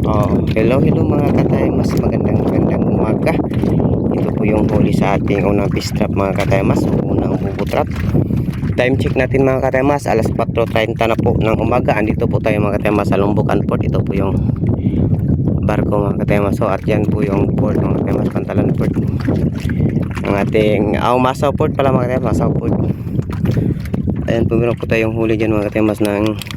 Hello mga kataymas, magandang umaga. Ito po yung huli sa ating unang fish trap mga kataymas, unang bubutrap. Time check natin mga kataymas, alas 4:30 na po ng umaga. Andito po tayo mga kataymas sa Lumbukan Port. Ito po yung barko mga kataymas. So at yan po yung port mga kataymas, Pantalan Port. Ang ating Masaw Port pala mga kataymas, Masaw Port. Ayan po, meron po tayong huli dyan mga kataymas ng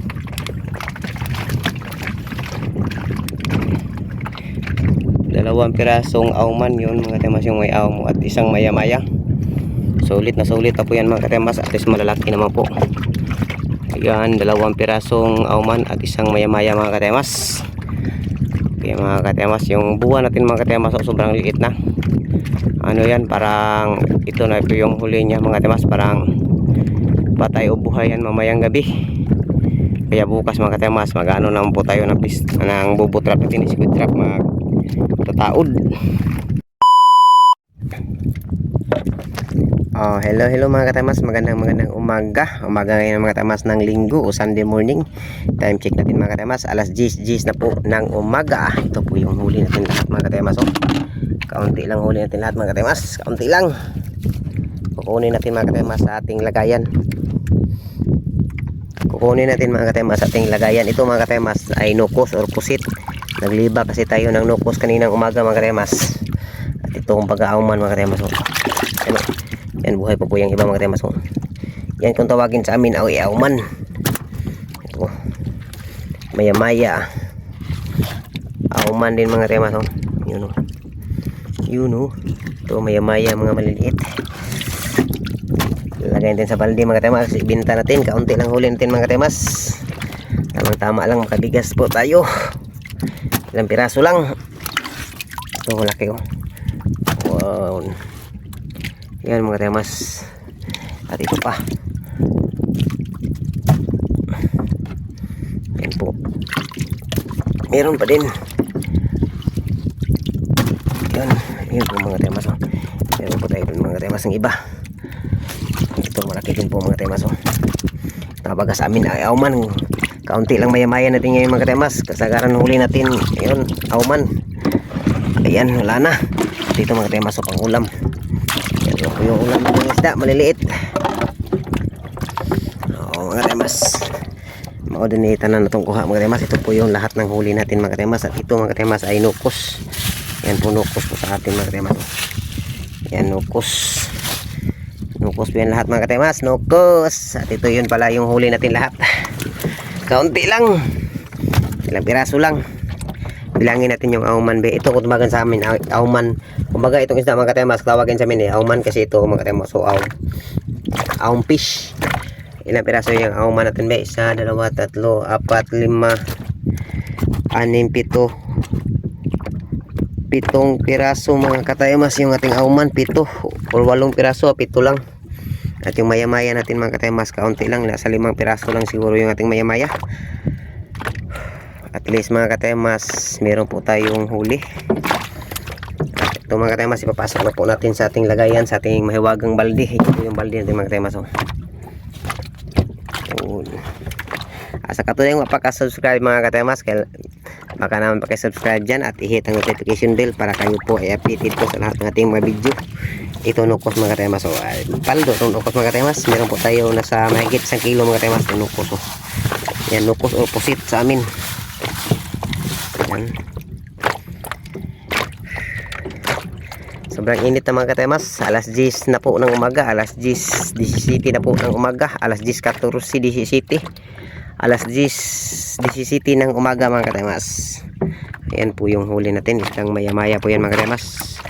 dalawang pirasong auman, yun mga kataymas, yung may aum at isang maya-maya. Sulit na po yan mga kataymas, at least malalaki naman po. Ayan, dalawang pirasong auman at isang maya-maya mga kataymas. Okay mga kataymas, yung buwan natin mga kataymas, sobrang liit na. Ano yan, parang ito na po yung huli niya mga kataymas, parang patay o buhay yan mamayang gabi. Kaya bukas mga kataymas, mag-ano naman po tayo ng bubutrap natin, squid trap mga tataod. Hello mga kataymas, magandang umaga ngayon mga kataymas ng linggo o Sunday morning. Time check natin mga kataymas, alas 10 na po ng umaga. Ito po yung huli natin lahat mga kataymas. Kaunti lang huli natin lahat mga kataymas, kaunti lang. Kukunin natin mga kataymas sa ating lagayan. Sa ating lagayan. Ito mga kataymas ay nukos or pusit. Nagliba kasi tayo ng nukos kaninang umaga mga kataymas. At itong pag-auman mga kataymas. Yan, buhay pa po yung iba mga kataymas. Yan kung tawagin sa amin ay auman. Ito, maya-maya. Auman din mga kataymas. Yun o. Ito maya-maya mga maliliit. Lagay natin sa balde mga kataymas. Ibinta natin, kaunti lang huli natin mga kataymas. Tamang-tama lang, makabigas po tayo. Ilang piraso lang. Ito malaki ko. Wow. Yan mga kataymas. At ito pa. Yan po. Meron pa din. Yan po mga kataymas. Meron po tayo dun mga kataymas ng iba. Ito malaki din po mga kataymas. Tabaga sa amin ay auman. Kaunti lang maya-maya natin ngayon mga kataymas. Kasagaran huli natin. Ayun, auman. Ayan, wala na. Dito mga kataymas, pang ulam. Yan po yung ulam ng isda, maliliit. Mga kataymas, maudinitan na itong kuha mga kataymas. Ito po yung lahat ng huli natin mga kataymas. At ito mga kataymas ay nukos. Yan po nukos po sa atin mga kataymas. Yan nukos. Nukos po yan lahat mga kataymas. Nukos. At ito yun pala yung huli natin lahat. Kaunti lang. Ilang piraso lang. Bilangin natin yung auman be. Ito kung tumagan sa amin auman. Kumbaga itong isda mga kataymas, tawagin sa amin auman kasi ito mga kataymas. So aum fish. Ilang piraso yung auman natin be? 1, 2, 3, 4, 5, 6, 7, 7 piraso mga kataymas yung ating auman. 7 or 8 piraso, 7 lang. At yung maya-maya natin mga kataymas, kaunti lang, nasa 5 piraso lang siguro yung ating maya-maya. At least mga kataymas, meron po tayong huli. At ito mga kataymas, ipapasok na po natin sa ating lagayan, sa ating mahiwagang balde. Ito po yung balde natin mga kataymas. Asa katuloy yung mapaka-subscribe mga kataymas, baka naman paki-subscribe dyan at i-hit ang notification bell para kayo po ay updated po sa lahat ng ating mga video. Ito nukos mga kataymas. Paldo itong nukos mga kataymas. Meron po tayo nasa mahigit 1 kilo mga kataymas. Nukos. Yan, nukos o pusit sa amin. Yan. Sobrang init na mga kataymas. Alas 10 na po ng umaga. Alas 10:17 na po ng umaga. Alas 10:14:17. Alas 10:17 ng umaga mga kataymas. Ayan po yung huli natin. Isang maya-maya po yan mga kataymas.